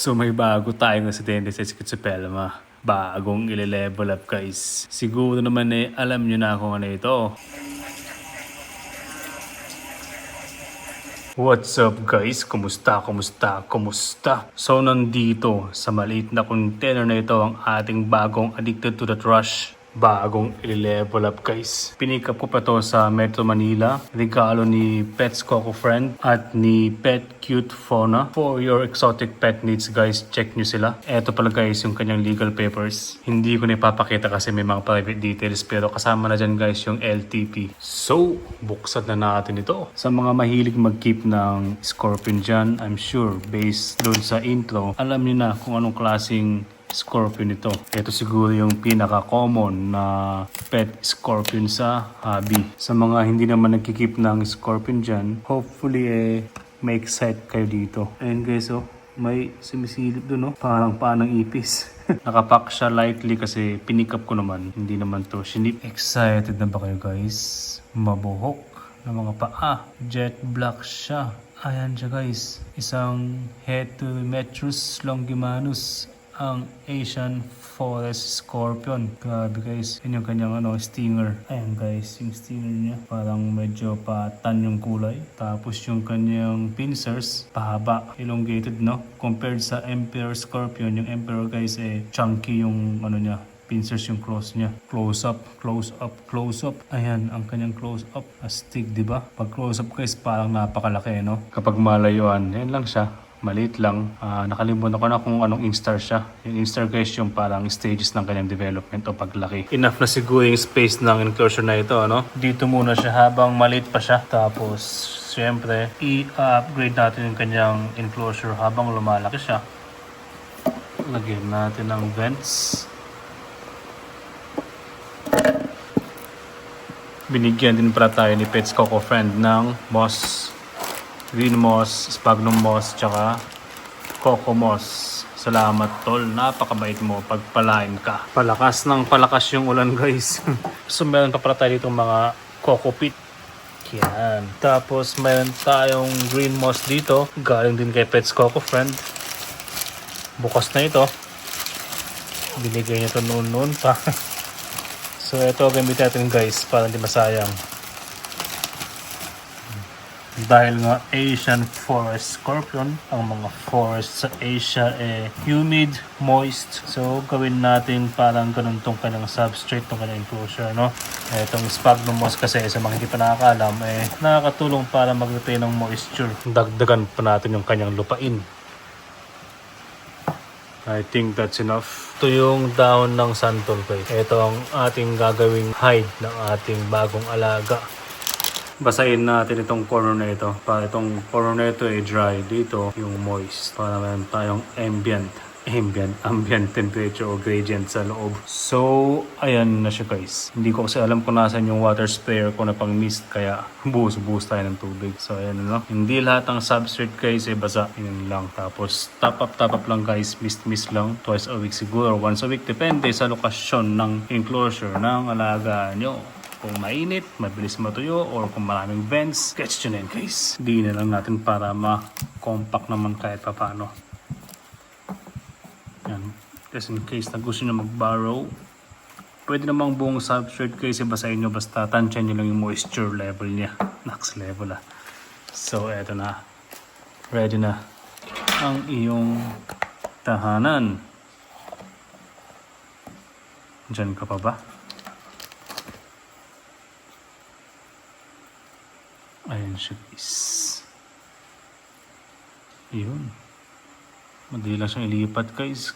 So may bago tayong residente sa Skitsupelma. Bagong ile-level up guys. Siguro naman alam nyo na kung ano ito. What's up guys? Kumusta? So nandito sa maliit na container na ito ang ating bagong Addicted to the Rush. Bagong i-level up guys. Pinikap ko pa to sa Metro Manila. Regalo ni Pets Coco Friend at ni Pet Cute Fauna. For your exotic pet needs guys, check nyo sila. Eto pala guys yung kanyang legal papers. Hindi ko na ipapakita kasi may mga private details pero kasama na dyan guys yung LTP. So, buksan na natin ito. Sa mga mahilig mag-keep ng scorpion dyan, I'm sure based doon sa intro, alam nyo na kung anong klaseng scorpion ito. Ito siguro yung pinaka-common na pet scorpion sa hobby. Sa mga hindi naman nagkikip ng scorpion dyan, hopefully may excite kayo dito. Ayan guys, may sumisilip dun, parang panang ipis. Nakapack siya lightly kasi pinikap ko naman. Hindi naman to shinip. Excited na ba kayo guys? Mabuhok na mga paa. Jet black siya. Ayan siya guys. Isang Heterometrus longimanus, ang Asian Forest Scorpion. Grabe guys, yun yung kanyang stinger. Ayan guys, yung stinger niya parang medyo patan yung kulay. Tapos yung kanyang pincers pahaba, elongated compared sa Emperor Scorpion. Yung Emperor guys chunky yung niya, pincers yung close niya. Close up. Ayan, ang kanyang close up. Astig, di ba? Pag close up guys, parang napakalaki, Kapag malayuan, yan lang siya. Maliit lang. Nakalimutan ko na kung anong instar siya. Yung instar guys yung parang stages ng kanyang development o paglaki. Enough na siguro yung space ng enclosure na ito, Dito muna siya habang maliit pa siya. Tapos, syempre, i-upgrade natin yung kanyang enclosure habang lumalaki siya. Lagyan natin ng vents. Binigyan din pala tayo ni Pets Coco Friend ng moss. Green moss, sphagnum moss, tsaka coco moss. Salamat tol, napakabait mo pagpalain ka. Palakas yung ulan guys. So meron pa pala tayo ditong mga coco pit. Yan. Tapos meron tayong green moss dito. Galing din kay Pets Coco Friend. Bukas na ito. Binigay niya ito noon pa. So ito gamitin natin guys para hindi masayang. Dahil nga Asian Forest Scorpion, ang mga forest sa Asia humid, moist. So gawin natin parang ganun tong kanyang substrate, tong kanyang enclosure, Itong sphagnum moss kasi sa mga hindi pa nakakalam, nakakatulong para mag-retain ng moisture. Dagdagan pa natin yung kanyang lupain. I think that's enough. Ito yung dahon ng santol guys. Ito ang ating gagawing hide ng ating bagong alaga. Basahin natin itong corner na ito. Para itong corner na ito dry. Dito yung moist. Para meron tayong ambient temperature o gradient sa loob. So, ayan na siya guys. Hindi ko kasi alam kung nasan yung water sprayer ko na pang mist. Kaya buhos tayo ng tubig. So, ayan Hindi lahat ng substrate guys basa. Yun lang. Tapos, top up lang guys. Mist lang. Twice a week siguro. Once a week. Depende sa lokasyon ng enclosure ng alaga nyo. Kung mainit, mabilis matuyo, or kung maraming vents, catch nyo na yun guys. Di na lang natin para ma-compact naman kahit papano. Yan. Just in case na gusto nyo mag-borrow, pwede namang buong substrate guys basahin nyo, basta tansyan nyo lang yung moisture level niya. Max level So, eto na. Ready na ang iyong tahanan. Diyan ka pa ba? Ayan siya guys. Yun. Madali lang siyang ilipat guys.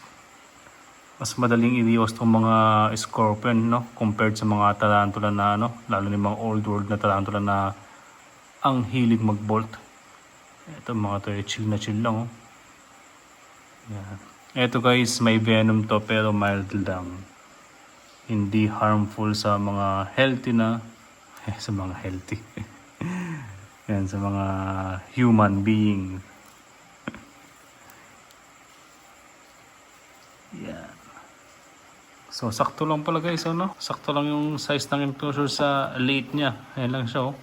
Mas madaling iliwas itong mga scorpion compared sa mga tarantula na lalo na mga old world na tarantula na ang hilig mag-bolt. Ito mga to chill lang Yan. Ito guys may venom to pero mild lang. Hindi harmful sa mga healthy na sa mga healthy. Yan, sa mga human being. Yan. So, sakto lang pala guys, Sakto lang yung size ng enclosure sa late niya. Ayan lang siya,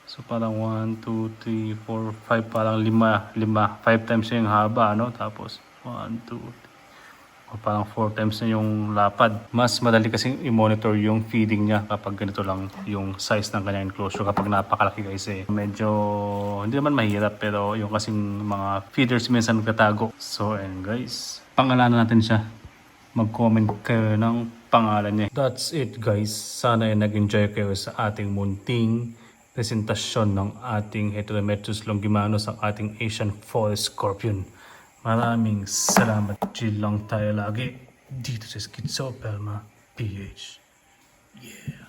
So parang 1, 2, 3, 4, 5, parang 5, 5 times na yung haba, ano? Tapos 1, 2, o parang 4 times na yung lapad. Mas madali kasing i-monitor yung feeding niya kapag ganito lang yung size ng kanyang enclosure. Kapag napakalaki guys medyo hindi naman mahirap pero yung kasing mga feeders minsan nagtatago. So and guys, pangalanan natin siya. Mag-comment kayo ng pangalan niya. That's it guys. Sana ay nag-enjoy kayo sa ating munting presentasyon ng ating Heterometrus longimanus, ang ating Asian Forest Scorpion. Maraming salamat. Chill lang tayo lagi dito sa Schizopelma PH. Yeah.